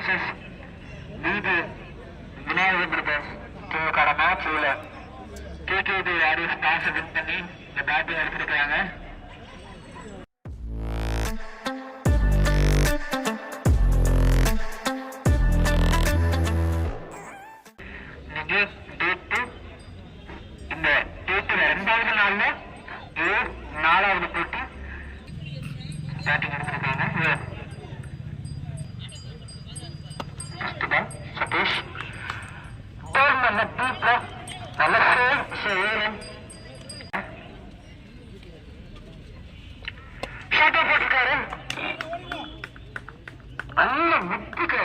vs வீடு Vinayagar brothers இவங்களுக்கான match உள்ள கேகேபி வாரியர்ஸ் டாஸ் வின் பண்ணி இந்த பேட்டிங் எடுத்துருக்காங்க. இந்த டேட்டு ரெண்டாவது நாள்ல நாலாவது போட்டி பேட்டிங் எடுத்திருக்காங்க. சதீஷ் நல்ல டீப்ல நல்ல சேவ் ஷாட்டா போட்டிருக்காரு. நல்ல முட்டுக்கு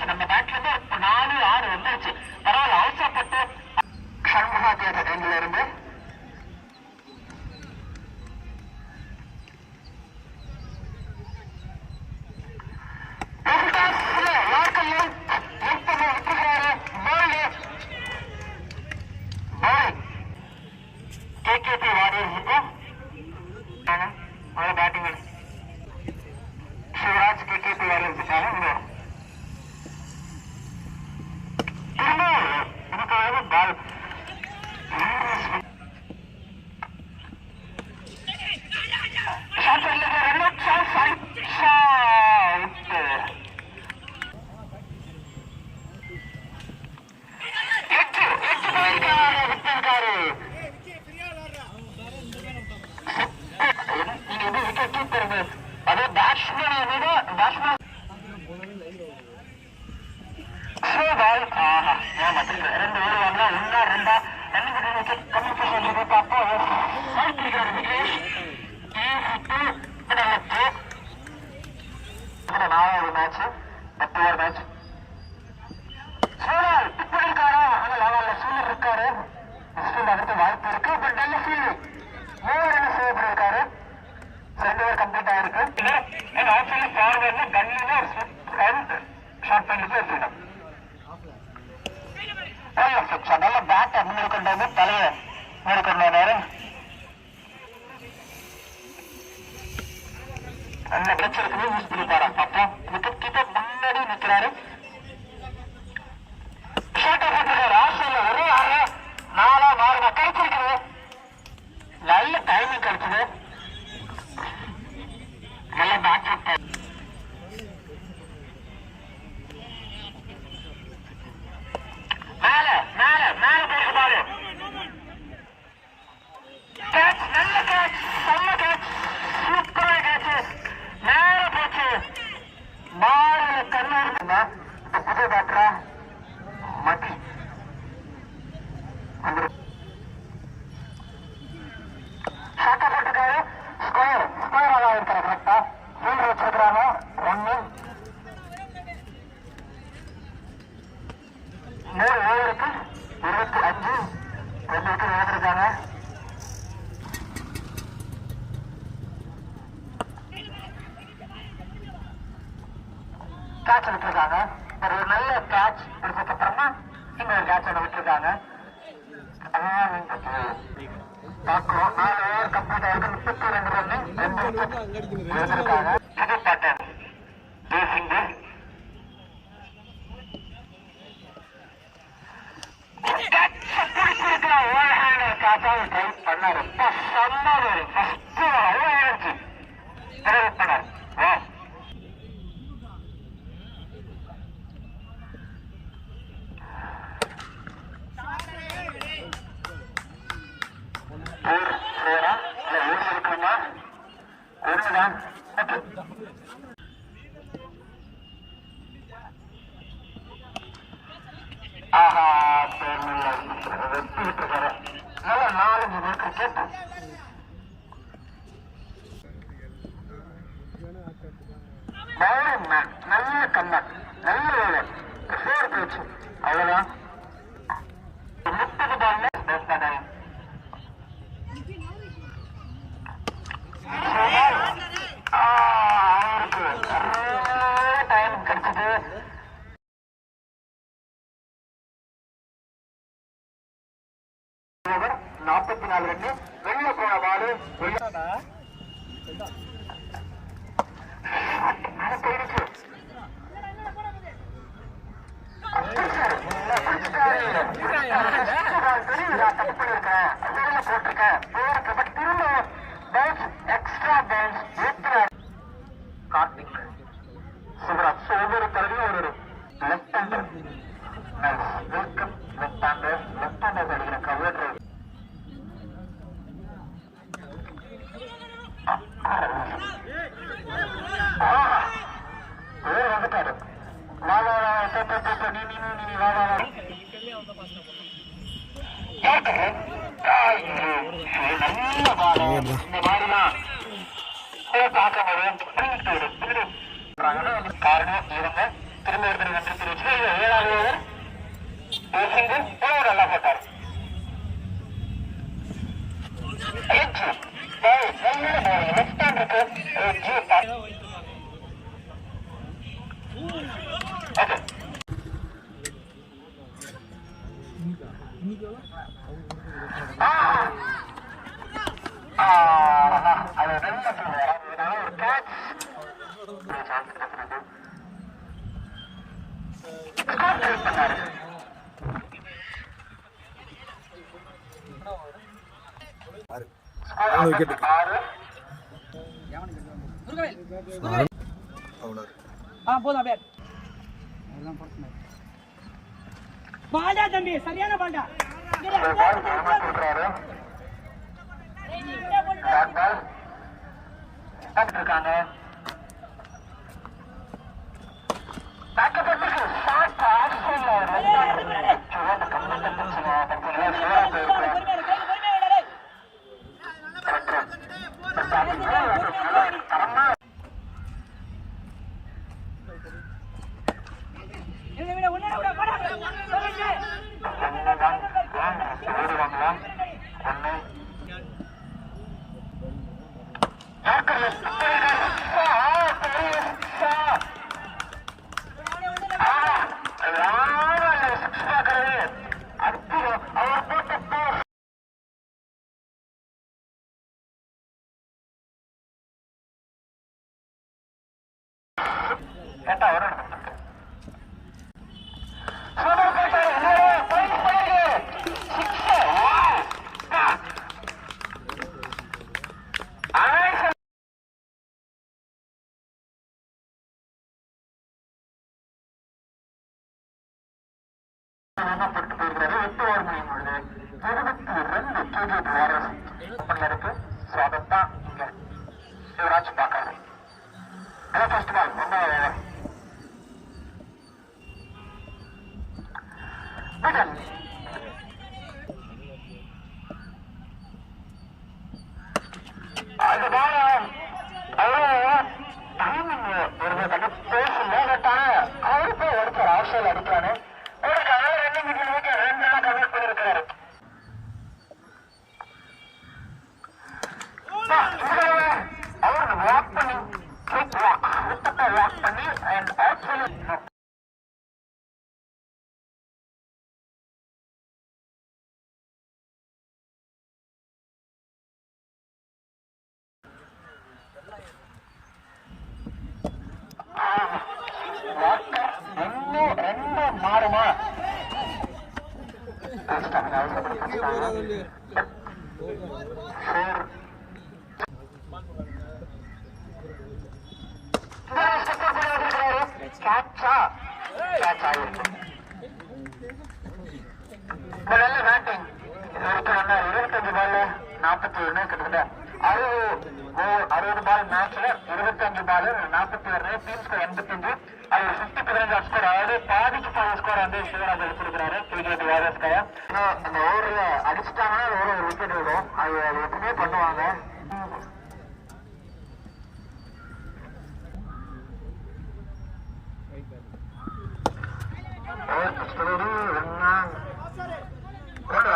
நம்ம பேட்ல இருந்து 4-6 வந்துருச்சு. பரவாயில்ல, அவசரப்பட்டு சண்முகா தேட்டர் எண்ணில இருந்து கேகேபி வாரியர்ஸுக்கு பேட்டிங் சிவராஜ் கேகேபி வாரியர்ஸுக்காக பால் அதே பேட்ஸ்மேன் ரெண்டு ஓடுவாங்க. ஒன்னா ரெண்டா கம்யூனிகேஷன் பார்ப்போம். நாலாவது மேட்ச் 10 ஓவர் மேட்ச். சூழல் இப்படி இருக்காரா? ஆனால் சூழல் இருக்காரு. அடுத்த வாய்ப்பு இருக்கு. பட் நல்ல ஃபீல்டு 3 ரன் சேவ் பண்ணிருக்காரு. 2 ஓவர் கம்ப்ளீட் ஆயிருக்கு. ஆக்சுவலி ஃபார்வர்ட்ல கன்னில ஷார்ட் பண்ணிட்டு எடுத்துக்கிட்டோம். நல்ல பேட்டை முன்னாடி கொண்டு வந்து தலையை முன்னாடி கொண்டு வந்தாரு. நல்ல பிரச்சனை யூஸ் பண்ணிப்பாரா? அப்போ விக்கெட் கீப்பர் முன்னாடி நிற்கிறாரு. ஷார்ட்டா போட்டிருக்காரு. ஆஸ்திரேலியா ஒரே 4 மாறுமா கிடைச்சிருக்குது. நல்ல டைமிங் கிடைச்சது. நல்ல பேட் மேல மேல மேல போட்டுப்பாரு. கேட்ச், நல்ல கேட்ச், நல்ல கேட்ச், சூப்பரா கேட்ச், மேல போச்சு. பால கண்ணு இருக்குங்க. புது பேட்டரா மதி ஷாட்டா போட்டுருக்காரு. ஸ்கொயர் ஆக இருக்காரு. கரெக்டா ஃபீல்டு வச்சிருக்கிறாங்க. 1 3 ஓவருக்கு 25 2 விக்கெட் எடுத்திருக்காங்க. கேட்ச் விட்டுருக்காங்க. ஒரு நல்ல கேட்ச் எடுத்ததுக்கு அப்புறமா இன்னொரு கேட்ச் விட்டுருக்காங்க. 4 ஓவர் கம்ப்ளீட் ஆயிருக்கு. 32 ரன் 2 விக்கெட் எடுத்திருக்காங்க. பண்ணாரு. இருக்குமா? ஒண்ணுதான். ஆஹா, வெட்டி விட்டுருக்காரு. நல்ல 4-5 கிரிக்கெட். பவுலிங் மேன் நல்ல கண்ணன், நல்ல ஓவர், 4 போச்சு. அவ்வளவுதான். முட்டுக்கு பால்ல பேச கார்த்திக் சிவராஜ் ஒவ்வொரு தடவையும் ஒரு left hander welcome left hander அடிக்கிற கவர் டிரைவ் வந்துட்டாரு காரணம் இவங்க திரும்ப ஒருத்தர் வெற்றி தெரிவிச்சு 7வது ஓவர் நல்லா போட்டார். லெஃப்ட் ஹேண்டருக்கு அது ஒரு கேட்ச் பண்ணாரு. பால்டா தம்பி, சரியான பால்டா இருக்காங்க. சிவராஜ் பாக்காரு ஃபர்ஸ்ட் பால் அந்த பால் அவ்வளோ டைமிங் ஒரு பேசல பட் ஆனா அவரு போய் எடுத்தார் ஆஃப் அடிக்கிறானு மாறுமா நல்ல பேட்டிங் 25 பால் 41 கிட்டத்தட்ட 60 பால் மேட்ச்ல 25 பால் 41 டீம் ஸ்கோர் 85 அது 50% ஸ்கோர் அதாவது பாதிக்கு பாதி ஸ்கோர் வந்து சிவராஜ் எடுத்திருக்கிறாரு கிரிக்கெட் வாரியர்ஸ்காக. அந்த ஓவர்ல அடிச்சுட்டாங்கன்னா ஒரு விக்கெட் விடும். அது எப்பவுமே பண்ணுவாங்க.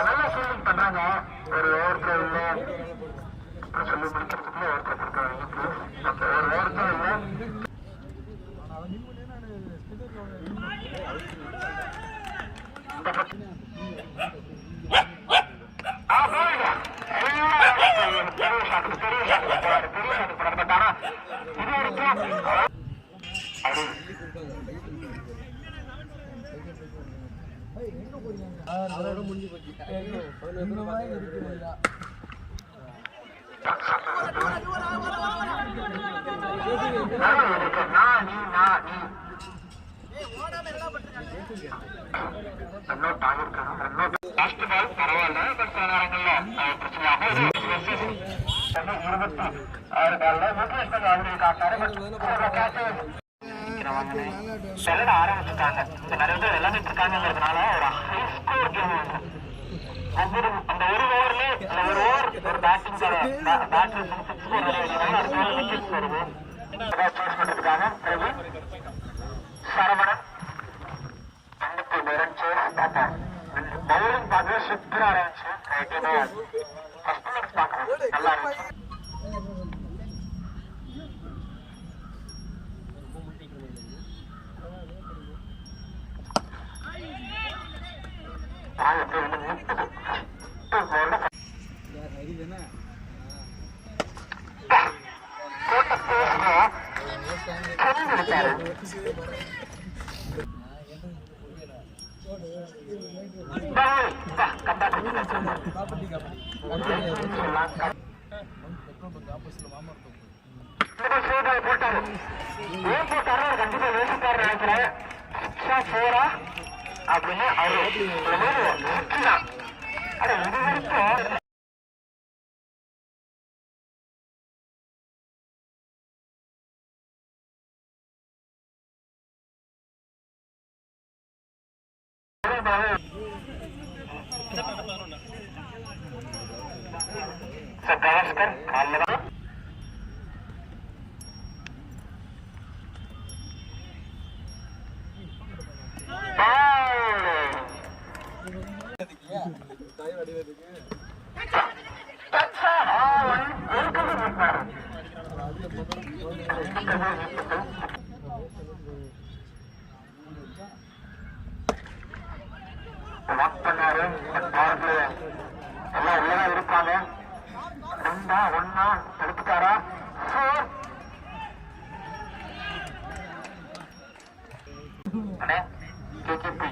நல்லா ஃபீல்டிங் பண்றாங்க. ஒரு ஓவர் இல்ல சொல்லி முடிக்கிறதுக்குள்ள ஓவர் கொடுக்குறாங்க. ஒரு ஓவர் இல்ல ஷாட்டுக்கு பெரிய ஷாட்டுக்கு போறாரு, பெரிய ஷாட்டுக்கு போறாரு. பட் ஆனா இது வரைக்கும் முடிஞ்சு போச்சு. பரவாயில்ல, பட் சில நேரங்கள்ல பிரச்சனையாக 26 காலில் முக்கியஸ்தல் ஆதரவு காட்டாரு. செல்ல ஆரம்பிச்சுட்டாங்க. இந்த நிறைய பேர் எல்லாமே இருக்காங்கிறதுனால ஒரு ஹை ஸ்கோர் கேம் ஒவ்வொரு அந்த ஒரு ஓவர்லயே ஒரு ஓவர் ஒரு பேட்டிங் பேட்டர் 6 விக்கெட்ஸ் வருது. பண்றதுக்காக ரவி சரவணன் பவுலிங் பார்த்து சூப்பரா இருந்துச்சு. ஃபர்ஸ்ட் இன்னிங்ஸ் பார்க்கணும், நல்லா இருந்துச்சு. போட்டாரு, ஏன் போட்டாரு கண்டிப்பா யோசிப்பாரு நினைக்கிறேன். போரா அப்படின்னு அவரு இது வரைக்கும் கவாஸ்கர் காலில் வாக் பண்ணாரு. எல்லாம் உள்ளதான் இருப்பாங்க. ரெண்டா ஒன்னா எடுத்துட்டாரா? கேகேபி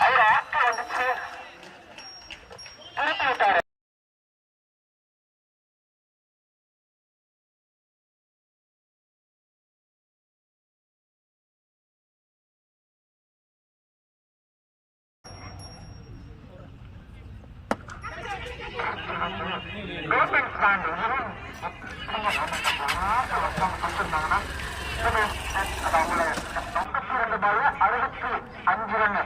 அவர் ஆக்க வந்துச்சு, திருப்பி விட்டாரு. கவர்மெண்ட் ஸ்டாண்ட் அவங்கள 52 பால் 65 ரன்.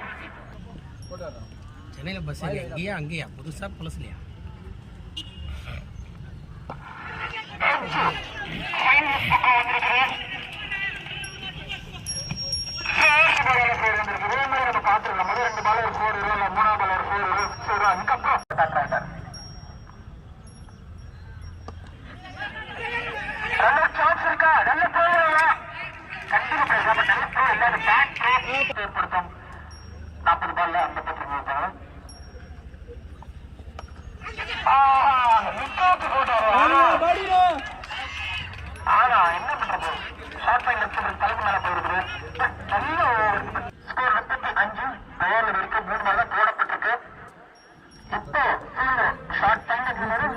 சென்னையில பஸ் இல்லையா? அங்கேயா புதுசா பழசுலையா? பாத்துருக்கோம். முதல் 2 பால் ஒரு 4 இல்ல 3ஆம் பால் ஒரு 4 அதுக்கப்புறம் சான்ஸ் இருக்கா? நல்ல போயிடா கண்டிப்பா நல்ல ப்ரோ இல்லாத பேட் ஏற்படுத்தும். 40 பால்ல 53 விக்கெட் போட்டாரு. ஆனா என்ன பண்றது, ஷார்ட் பைன் தலைக்கு மேல போயிருக்குது. நல்ல ஸ்கோர் 35 ஓவர் வரைக்கும் 3 பால் தான் போடப்பட்டிருக்கு. இப்போ ஷார்ட் பைன் ஃபைனல்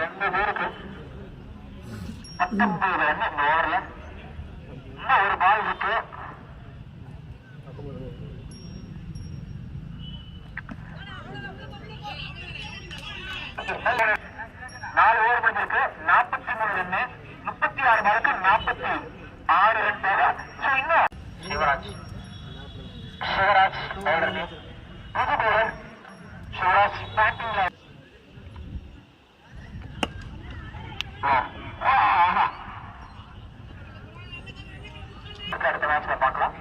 2 பேருக்கு 19 ரன் இந்த ஓவர்ல. இன்னும் ஒரு பால் இருக்கு. 4 ஓவர் முடிஞ்சிருக்கு. 43 ரன்னு, 36 பாலுக்கு 46 ரன் தேவை. இன்னும் சிவராஜ் பேட்டிங்ல அடுத்த மேட்ச்ல பார்க்கலாம்.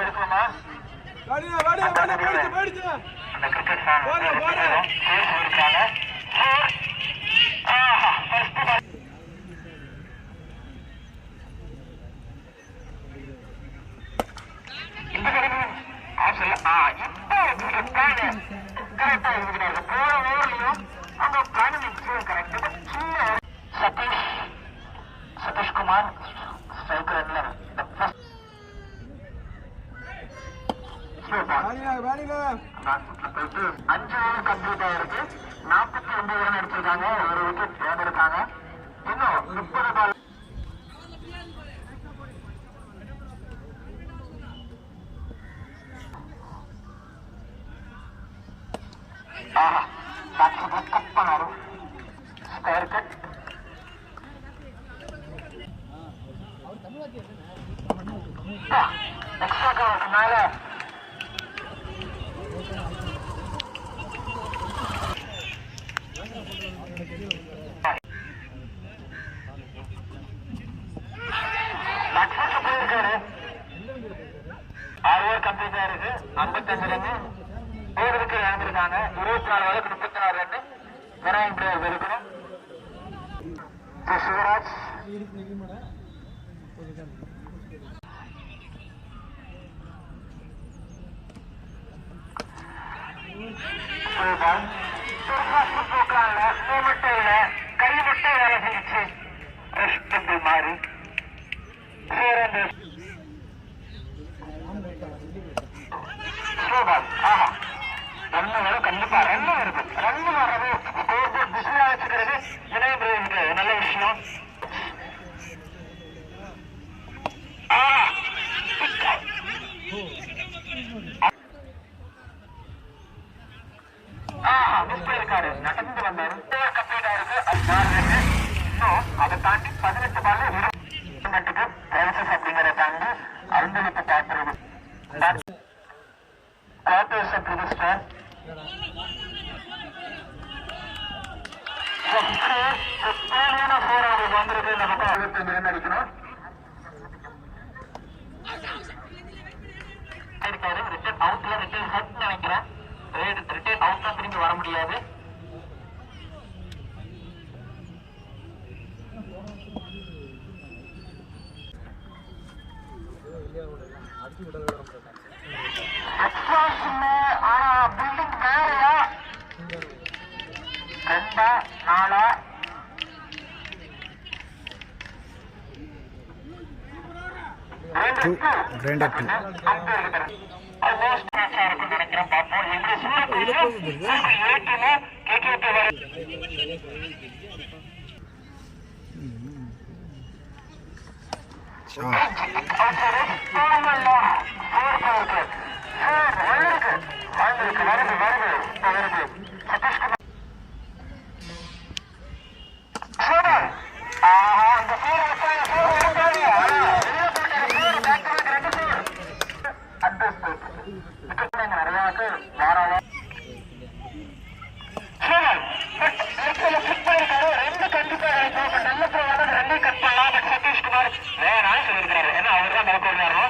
எடுக்கணுமா அந்த cricket Satishkumar striker 5 over complete ஆயிருக்கு. 49 ரன் அடிச்சிருக்காங்க. ஒரு விக்கெட் இழந்திருக்காங்க. இன்னும் 30 பால். கட் பண்ணாரு. Square cut. எக்ஸ்ட்ரா கவருக்கு மேல போயிருக்காரு. 6 ஓவர் கம்ப்ளீட் ஆயிருக்கு. 55 ரன்னு, 1 விக்கெட் இழந்திருக்காங்க. 24 ஓவருக்கு 34 ரன்னு. விராயின் பிளேயர் இருக்கணும். சிவராஜ் கை மட்டும் வேலை செஞ்சிச்சு. மாறி கண்டிப்பா ரன் இருக்கு. ரன் வர்றது பிஸியா வச்சுக்கிறது இணையத்துக்கு நல்ல விஷயம். இருக்காரு நடந்து வந்தாரு. கம்ப்ளீட் ஆயிருக்கு. இன்னும் அதை தாண்டி 18 பால் அப்படிங்கிற தாண்டி அருந்தளிப்பு பார்க்கிறது. வந்துருக்கு. இந்த பக்கம் 25 ரன் அடிக்கணும். ரிட்டர்ன் அவுட்ல ரிட்டர்ன் ஹெட் நினைக்கிறேன். ரிட்டர்ன் அவுட்ல திரும்பி வர முடியாது. ஆனா பில்டிங் மேலையா 2 4 நினைக்கிறேன். பார்ப்போம். சதீஷ்குமார் வேணாம் சொல்லியிருக்கிறாரு. ஏன்னா அவர் தான் நடக்க விடுறாரு.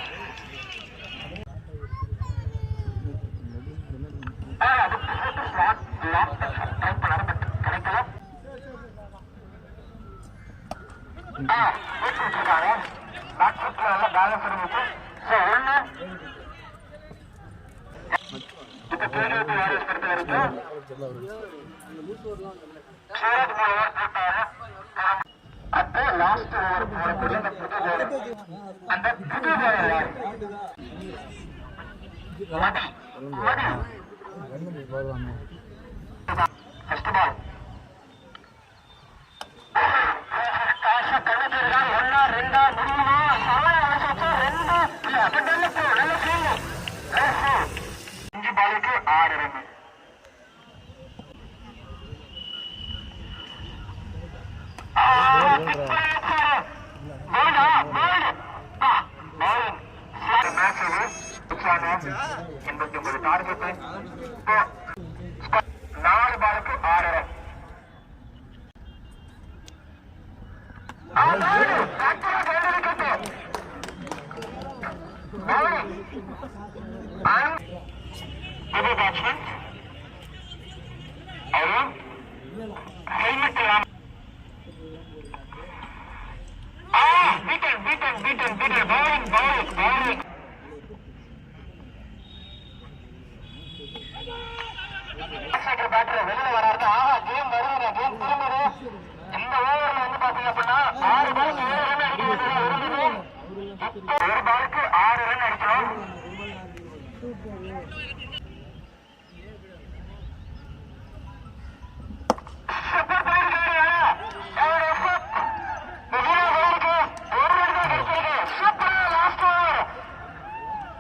லாஸ்ட் ஓவர் போடக்கூடிய அந்த புது ஃபர்ஸ்ட் பால் காசு கணக்கு 1 2 3 சமயம் ஹெல்மெட் பீட்டன் பவுலிங் பேட்டர் வெளியில வராது. ஆஹா, கேம் வருது, கேம் திரும்புது. இந்த ஓவர்ல வந்து பாத்தீங்க அப்படின்னா 6 பாலுக்கு 7 ரன் அடிக்கிறது. ஒரு பாலுக்கு 6 ரன் அடிக்கிறோம்.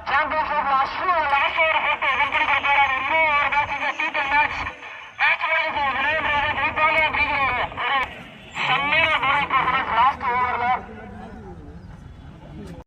Championship last over